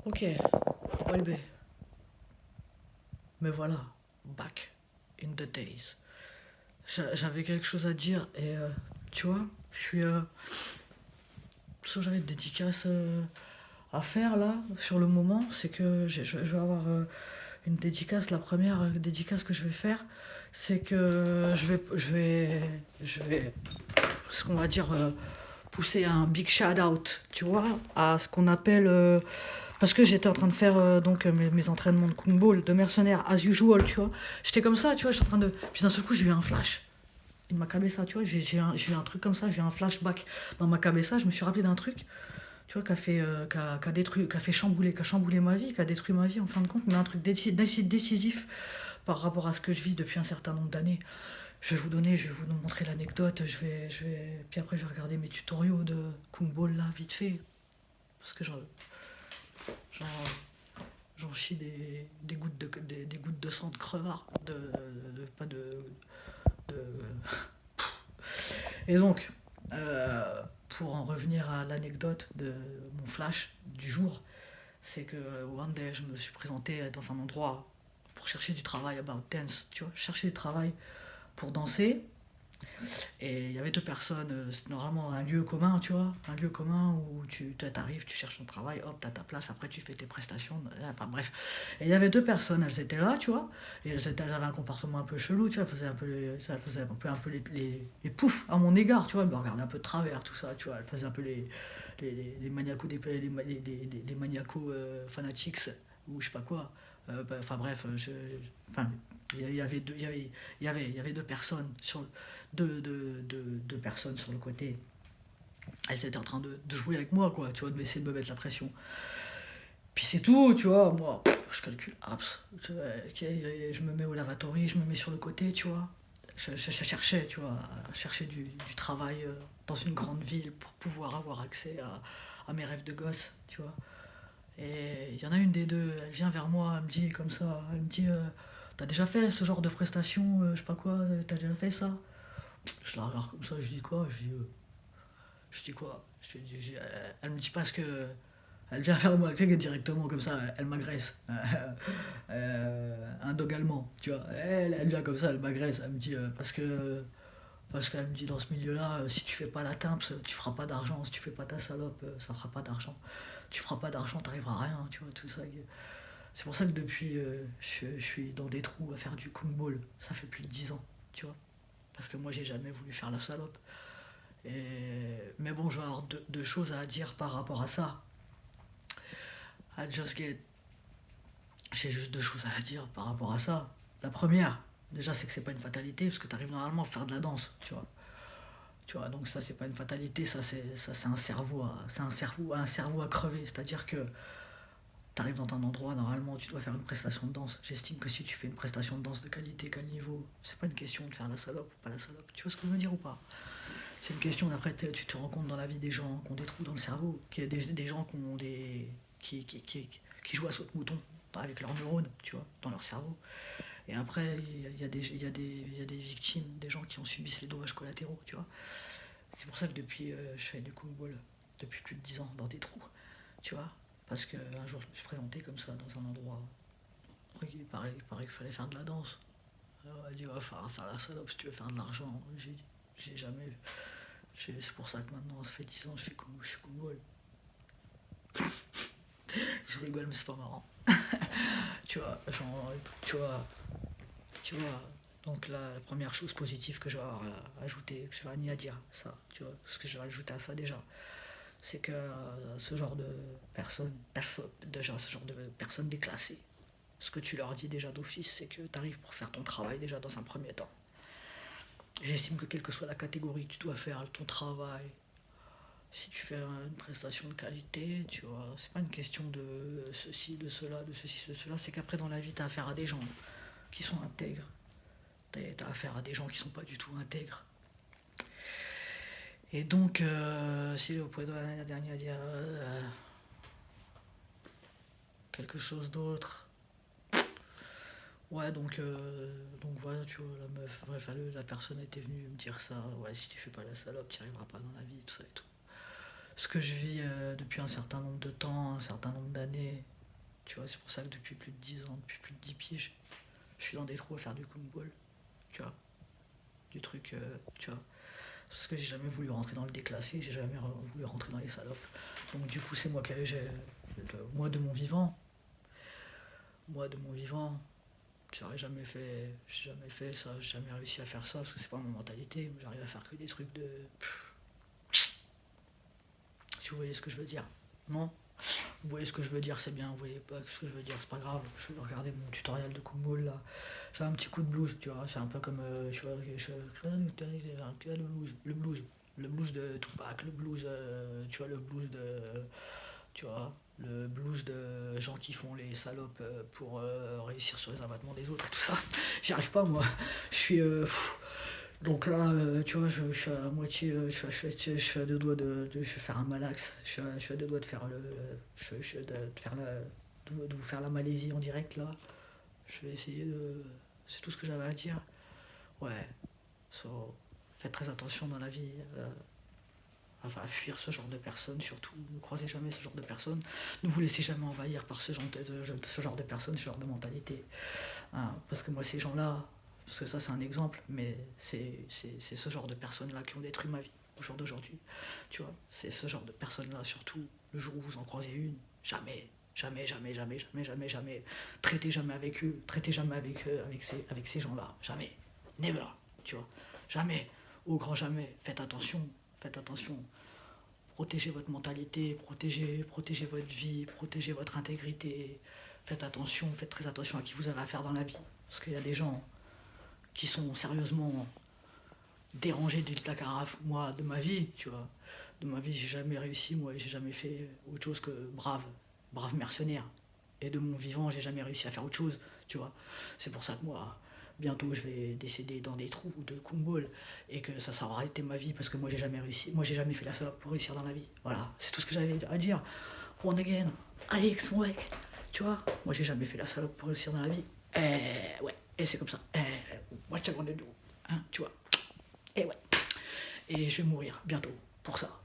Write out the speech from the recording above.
Ok, Welbe, me voilà, back in the days. J'avais quelque chose à dire et tu vois, je suis. J'avais une dédicace à faire là, sur le moment. C'est que je vais avoir une dédicace. La première dédicace que je vais faire, c'est que je vais, ce qu'on va dire, pousser un big shout out, tu vois, à ce qu'on appelle. Parce que j'étais en train de faire donc mes entraînements de Kung Ball, de mercenaire, as usual, tu vois. J'étais comme ça, tu vois, j'étais en train de. Puis d'un seul coup, j'ai eu un flash. Il m'a cabessa, tu vois, j'ai eu un truc comme ça, j'ai eu un flashback dans ma cabessa, je me suis rappelé d'un truc, tu vois, qui a détruit, qui a chamboulé ma vie, qui a détruit ma vie en fin de compte, mais un truc décisif par rapport à ce que je vis depuis un certain nombre d'années. Je vais vous montrer l'anecdote, puis après je vais regarder mes tutoriaux de Kung Ball là, vite fait, parce que j'en, j'en chie des gouttes de sang de crevard, pas de. Et donc, pour en revenir à l'anecdote de mon flash du jour, c'est que one day, je me suis présenté dans un endroit pour chercher du travail about dance, tu vois, chercher du travail pour danser. Et il y avait deux personnes, c'est normalement un lieu commun, tu vois, un lieu commun où tu arrives, tu cherches ton travail, hop, t'as ta place, après tu fais tes prestations, enfin bref. Et il y avait deux personnes, elles étaient là, tu vois, et elles avaient un comportement un peu chelou, tu vois, elles faisaient un peu les poufs à mon égard, tu vois, elles me regardaient un peu de travers, tout ça, tu vois, elles faisaient un peu les maniacos, les maniacos fanatiques, ou je sais pas quoi. Enfin bref, enfin, il y avait deux, il y avait deux personnes deux personnes sur le côté. Elles étaient en train de jouer avec moi, quoi, tu vois, de m'essayer de me mettre la pression. Puis c'est tout, tu vois, moi, je calcule abs. Je me mets au lavatory, je me mets sur le côté, tu vois. Je cherchais, tu vois, à chercher du travail dans une grande ville pour pouvoir avoir accès à mes rêves de gosse, tu vois. Et il y en a une des deux, elle vient vers moi, elle me dit comme ça, elle me dit t'as déjà fait ce genre de prestation, je sais pas quoi, t'as déjà fait ça. Je la regarde comme ça, je dis quoi, je dis quoi, elle me dit parce que elle vient vers moi directement comme ça, elle m'agresse. Un dog allemand, tu vois. Elle vient comme ça, elle m'agresse, elle me dit parce qu'elle me dit dans ce milieu-là, si tu fais pas la timps, tu feras pas d'argent. Si tu fais pas ta salope, ça fera pas d'argent. Tu feras pas d'argent, t'arriveras à rien, tu vois, tout ça. C'est pour ça que depuis, je suis dans des trous à faire du kung ball. Ça fait plus de 10 ans, tu vois. Parce que moi, j'ai jamais voulu faire la salope. Mais bon, je vais avoir deux choses à dire par rapport à ça. I just get. J'ai juste deux choses à dire par rapport à ça. La première, déjà, c'est que c'est pas une fatalité, parce que tu arrives normalement à faire de la danse, tu vois. Tu vois, donc ça, c'est pas une fatalité, ça, c'est un cerveau à crever. C'est-à-dire que tu arrives dans un endroit, normalement, où tu dois faire une prestation de danse. J'estime que si tu fais une prestation de danse de qualité, quel niveau, c'est pas une question de faire la salope ou pas la salope. Tu vois ce que je veux dire ou pas? C'est une question, après, tu te rends compte dans la vie des gens qui ont des trous dans le cerveau, qu'il y a des gens qui ont des. Qui jouent à saute-mouton avec leurs neurones, tu vois, dans leur cerveau. Et après, il y a des victimes, des gens qui ont subi les dommages collatéraux, tu vois. C'est pour ça que depuis, je fais du kung-ball depuis plus de 10 ans dans des trous, tu vois. Parce qu'un jour, je me suis présenté comme ça dans un endroit. Il paraît qu'il fallait faire de la danse. Alors, elle dit, va falloir faire la salope si tu veux faire de l'argent. J'ai jamais. C'est pour ça que maintenant, ça fait 10 ans que je suis kung-ball. Je rigole, mais c'est pas marrant. Tu vois, genre, tu vois, tu vois. Donc la première chose positive que je vais avoir à ajouter, que je vais ni à dire, ça, tu vois, ce que je vais ajouter à ça déjà, c'est que ce genre de déjà ce genre de personnes déclassées, ce que tu leur dis déjà d'office, c'est que tu arrives pour faire ton travail déjà dans un premier temps. J'estime que quelle que soit la catégorie que tu dois faire ton travail, si tu fais une prestation de qualité, tu vois, c'est pas une question de ceci, de cela, de ceci, de cela, c'est qu'après dans la vie, t'as affaire à des gens qui sont intègres, t'as affaire à des gens qui sont pas du tout intègres. Et donc, si vous pouvez donner la dernière dire quelque chose d'autre. Ouais, donc voilà, tu vois, la meuf, bref, la personne était venue me dire ça. Ouais, si tu fais pas la salope, tu n'y arriveras pas dans la vie, tout ça et tout. Ce que je vis depuis un certain nombre de temps, un certain nombre d'années. Tu vois, c'est pour ça que depuis plus de 10 ans, depuis plus de 10 piges, je suis dans des trous à faire du kumball. Tu vois, du truc, tu vois. Parce que j'ai jamais voulu rentrer dans le déclassé, j'ai jamais voulu rentrer dans les salopes. Donc du coup, c'est moi qui moi de mon vivant, j'ai jamais fait ça, j'ai jamais réussi à faire ça parce que c'est pas ma mentalité. J'arrive à faire que des trucs de. Si vous voyez ce que je veux dire. Non? Vous voyez ce que je veux dire, c'est bien. Vous voyez pas ce que je veux dire, c'est pas grave. Je vais regarder mon tutoriel de Kumball là. J'ai un petit coup de blues, tu vois. C'est un peu comme. Le blues de Tupac, le blues. Tu vois, le blues de. Tu vois, le blues de gens qui font les salopes pour réussir sur les abattements des autres et tout ça. J'y arrive pas, moi. Je suis. Donc là, tu vois, je suis à moitié, je suis à deux doigts je vais faire un malaxe, je suis à deux doigts de faire de vous faire la Malaisie en direct là. Je vais essayer de, c'est tout ce que j'avais à dire. Ouais, so, faites très attention dans la vie, à fuir ce genre de personnes, surtout, ne croisez jamais ce genre de personnes, ne vous laissez jamais envahir par ce genre ce genre de personnes, ce genre de mentalité. Hein, parce que moi, ces gens-là, parce que ça c'est un exemple, mais c'est ce genre de personnes-là qui ont détruit ma vie au jour d'aujourd'hui. Tu vois, c'est ce genre de personnes-là, surtout le jour où vous en croisez une, jamais, jamais, jamais, jamais, jamais, jamais, jamais, traitez jamais avec eux, traitez jamais avec eux, avec ces gens-là, jamais, never, tu vois, jamais, au grand jamais, faites attention, protégez votre mentalité, protégez votre vie, protégez votre intégrité, faites attention, faites très attention à qui vous avez affaire dans la vie, parce qu'il y a des gens qui sont sérieusement dérangés de la carafe. Moi, de ma vie, tu vois, de ma vie, j'ai jamais réussi, moi, j'ai jamais fait autre chose que brave mercenaire. Et de mon vivant, j'ai jamais réussi à faire autre chose, tu vois. C'est pour ça que moi, bientôt, je vais décéder dans des trous de Kumball et que ça aura été ma vie parce que moi, j'ai jamais réussi. Moi, j'ai jamais fait la salope pour réussir dans la vie. Voilà, c'est tout ce que j'avais à dire. One again, Alex, mec, tu vois, moi, j'ai jamais fait la salope pour réussir dans la vie. Ouais, et c'est comme ça. Moi, je t'agrandis de hein, tu vois. Et ouais. Et je vais mourir bientôt pour ça.